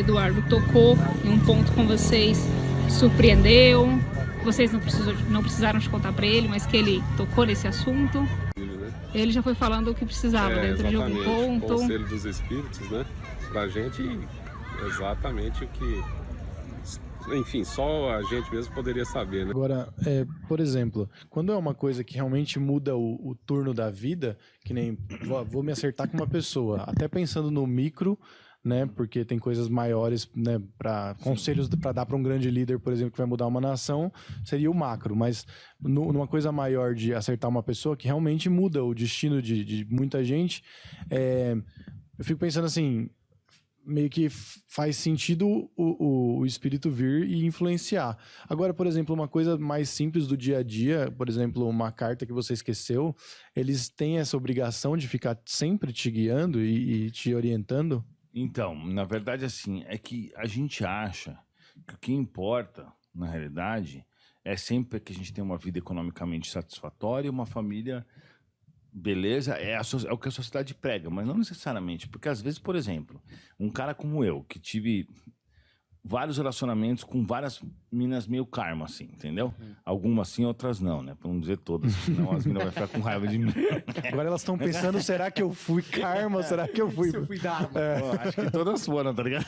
Eduardo tocou em um ponto com vocês que surpreendeu, que vocês não precisaram de contar para ele, mas que ele tocou nesse assunto. Ele já foi falando o que precisava dentro de algum ponto. O conselho dos espíritos, né? Pra gente, exatamente o que... Enfim, só a gente mesmo poderia saber, né? Agora, por exemplo, quando é uma coisa que realmente muda o turno da vida, que nem vou me acertar com uma pessoa, até pensando no micro, né? Porque tem coisas maiores, né? Para conselhos para dar para um grande líder, por exemplo, que vai mudar uma nação, seria o macro. Mas numa coisa maior de acertar uma pessoa que realmente muda o destino de muita gente, eu fico pensando assim, meio que faz sentido o espírito vir e influenciar. Agora, por exemplo, uma coisa mais simples do dia a dia, por exemplo, uma carta que você esqueceu, eles têm essa obrigação de ficar sempre te guiando e te orientando? Então, na verdade, assim, é que a gente acha que o que importa, na realidade, é sempre que a gente tenha uma vida economicamente satisfatória e uma família... Beleza, é o que a sociedade prega, mas não necessariamente, porque às vezes, por exemplo, um cara como eu, que tive vários relacionamentos com várias minas meio karma, assim, entendeu? Algumas sim, outras não, né? Pra não dizer todas, senão as minas vão ficar com raiva de mim. Agora elas estão pensando, será que eu fui karma? Será que eu fui... Se eu fui dharma. Pô, acho que todas foram, tá ligado?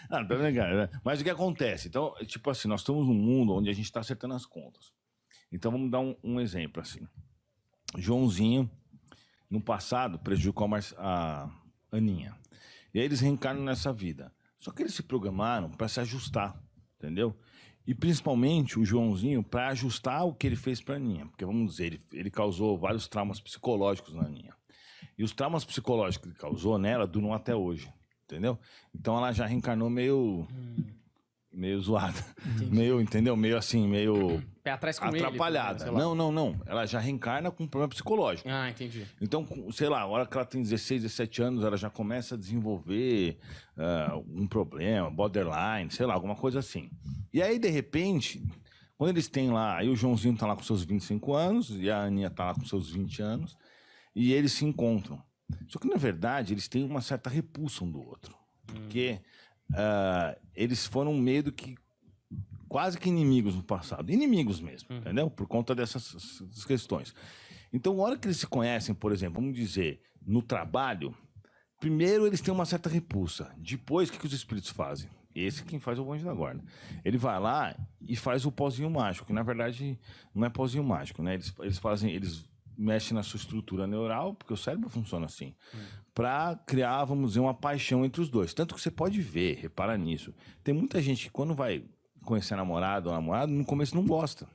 Não, tá ligado, né? Mas o que acontece? Então, tipo assim, nós estamos num mundo onde a gente tá acertando as contas. Então, vamos dar um exemplo, assim. Joãozinho, no passado, prejudicou a Aninha. E aí eles reencarnam nessa vida. Só que eles se programaram para se ajustar, entendeu? E principalmente o Joãozinho para ajustar o que ele fez para a Aninha. Porque, vamos dizer, ele causou vários traumas psicológicos na Aninha. E os traumas psicológicos que ele causou nela duram até hoje, entendeu? Então ela já reencarnou meio zoada. Meio, entendeu? Meio assim, meio... Pé atrás com atrapalhada. Ele, não. Ela já reencarna com um problema psicológico. Ah, entendi. Então, sei lá, a hora que ela tem 16, 17 anos, ela já começa a desenvolver um problema, borderline, sei lá, alguma coisa assim. E aí, de repente, quando eles têm lá... Aí o Joãozinho tá lá com seus 25 anos e a Aninha tá lá com seus 20 anos e eles se encontram. Só que, na verdade, eles têm uma certa repulsa um do outro. Porque... eles foram meio do que quase que inimigos no passado. Inimigos mesmo, entendeu? Por conta dessas questões. Então, na hora que eles se conhecem, por exemplo, vamos dizer, no trabalho, primeiro eles têm uma certa repulsa. Depois, o que os espíritos fazem? Esse é quem faz o anjo da guarda. Ele vai lá e faz o pozinho mágico, que na verdade não é pozinho mágico, né? Eles mexem na sua estrutura neural, porque o cérebro funciona assim, para criar, vamos dizer, uma paixão entre os dois. Tanto que você pode ver, repara nisso. Tem muita gente que quando vai conhecer a namorada ou namorado, no começo não gosta.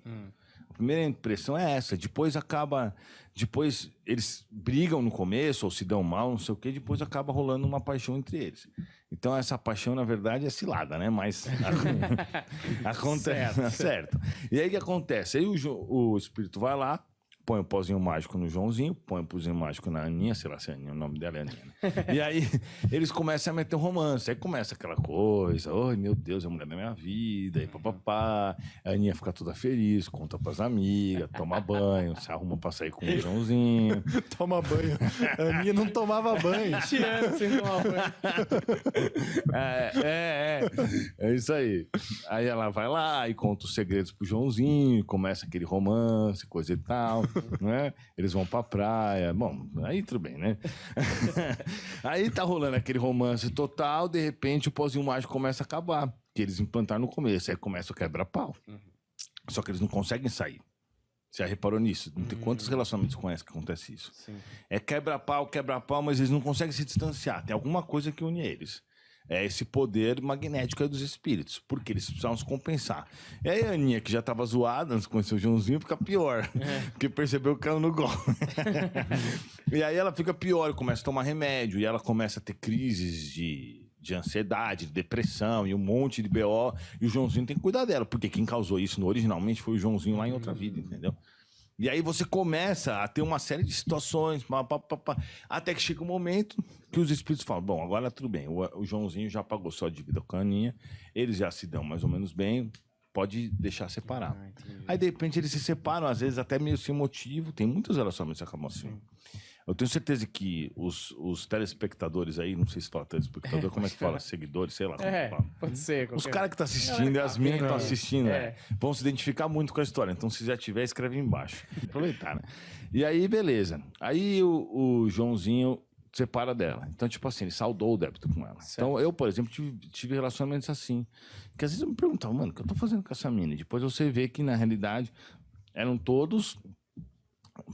A primeira impressão é essa. Depois eles brigam no começo, ou se dão mal, não sei o quê, depois acaba rolando uma paixão entre eles. Então essa paixão, na verdade, é cilada, né? Mas acontece. Certo. E aí o que acontece? Aí o espírito vai lá, põe o pozinho mágico no Joãozinho, põe o pozinho mágico na Aninha, sei lá se é Aninha, o nome dela é Aninha, né? E aí eles começam a meter um romance, aí começa aquela coisa, ai meu Deus, é a mulher da minha vida, e papapá, a Aninha fica toda feliz, conta pras amigas, toma banho, se arruma pra sair com o Joãozinho. Toma banho. A Aninha não tomava banho. 20 anos sem tomar banho. É isso aí. Aí ela vai lá e conta os segredos pro Joãozinho, começa aquele romance, coisa e tal. Né? Eles vão pra praia. Bom, aí tudo bem, né? Aí tá rolando aquele romance total, de repente o pozinho mágico começa a acabar, que eles implantaram no começo, aí começa o quebra-pau. Só que eles não conseguem sair. Você já reparou nisso? Não tem quantos relacionamentos conhece que acontece isso? Sim. É quebra-pau, mas eles não conseguem se distanciar. Tem alguma coisa que une eles. É esse poder magnético aí dos espíritos, porque eles precisavam se compensar. E aí a Aninha, que já estava zoada antes de conhecer o Joãozinho, fica pior, porque percebeu que caiu no gol. E aí ela fica pior, começa a tomar remédio, e ela começa a ter crises de ansiedade, de depressão, e um monte de BO, e o Joãozinho tem que cuidar dela, porque quem causou isso originalmente foi o Joãozinho lá em outra vida, entendeu? E aí você começa a ter uma série de situações, até que chega um momento que os espíritos falam, bom, agora tudo bem, o Joãozinho já pagou sua dívida com a Aninha, eles já se dão mais ou menos bem, pode deixar separar. Aí, de repente, eles se separam, às vezes até meio sem motivo, tem muitos relacionamentos que acabam assim. Eu tenho certeza que os telespectadores aí, não sei se fala telespectador, como é que fala? Seguidores, sei lá como fala. Pode ser. Os caras que estão assistindo e as minas que estão assistindo, vão se identificar muito com a história. Então, se já tiver, escreve embaixo. Aproveitar, né? E aí, beleza. Aí o Joãozinho separa dela. Então, tipo assim, ele saldou o débito com ela. Certo. Então, eu, por exemplo, tive relacionamentos assim. Que às vezes eu me perguntava, mano, o que eu tô fazendo com essa mina? E depois você vê que, na realidade, eram todos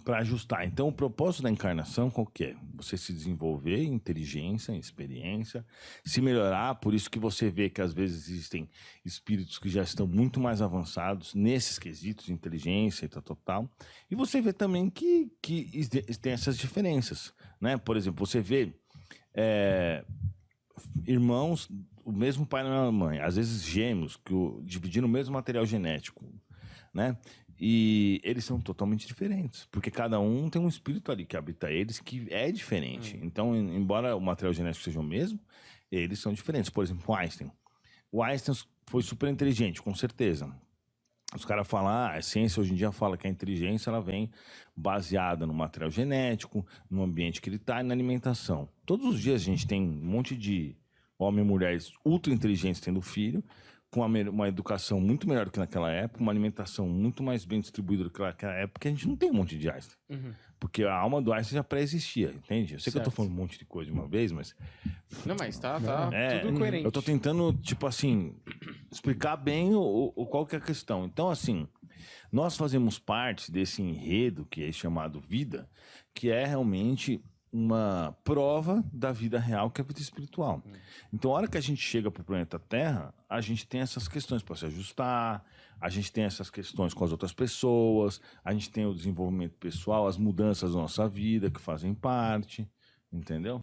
para ajustar. Então, o propósito da encarnação qual que é? Você se desenvolver em inteligência, em experiência, se melhorar. Por isso que você vê que, às vezes, existem espíritos que já estão muito mais avançados nesses quesitos de inteligência e tal. E você vê também que tem essas diferenças, né? Por exemplo, você vê irmãos, o mesmo pai e a mesma mãe, às vezes gêmeos, dividindo o mesmo material genético, né? E eles são totalmente diferentes, porque cada um tem um espírito ali que habita eles que é diferente. Então, embora o material genético seja o mesmo, eles são diferentes. Por exemplo, o Einstein. O Einstein foi super inteligente, com certeza. Os caras falam, a ciência hoje em dia fala que a inteligência ela vem baseada no material genético, no ambiente que ele está e na alimentação. Todos os dias a gente tem um monte de homens e mulheres ultra inteligentes tendo filho, com uma educação muito melhor do que naquela época, uma alimentação muito mais bem distribuída do que naquela época, porque a gente não tem um monte de Einstein. Porque a alma do Einstein já pré-existia, entende? Eu sei que eu tô falando um monte de coisa de uma vez, mas... Não, mas tá tudo coerente. Eu tô tentando, tipo assim, explicar bem qual que é a questão. Então, assim, nós fazemos parte desse enredo que é chamado vida, que é realmente uma prova da vida real, que é a vida espiritual. Então, a hora que a gente chega para o planeta Terra, a gente tem essas questões para se ajustar, a gente tem essas questões com as outras pessoas, a gente tem o desenvolvimento pessoal, as mudanças da nossa vida que fazem parte, entendeu?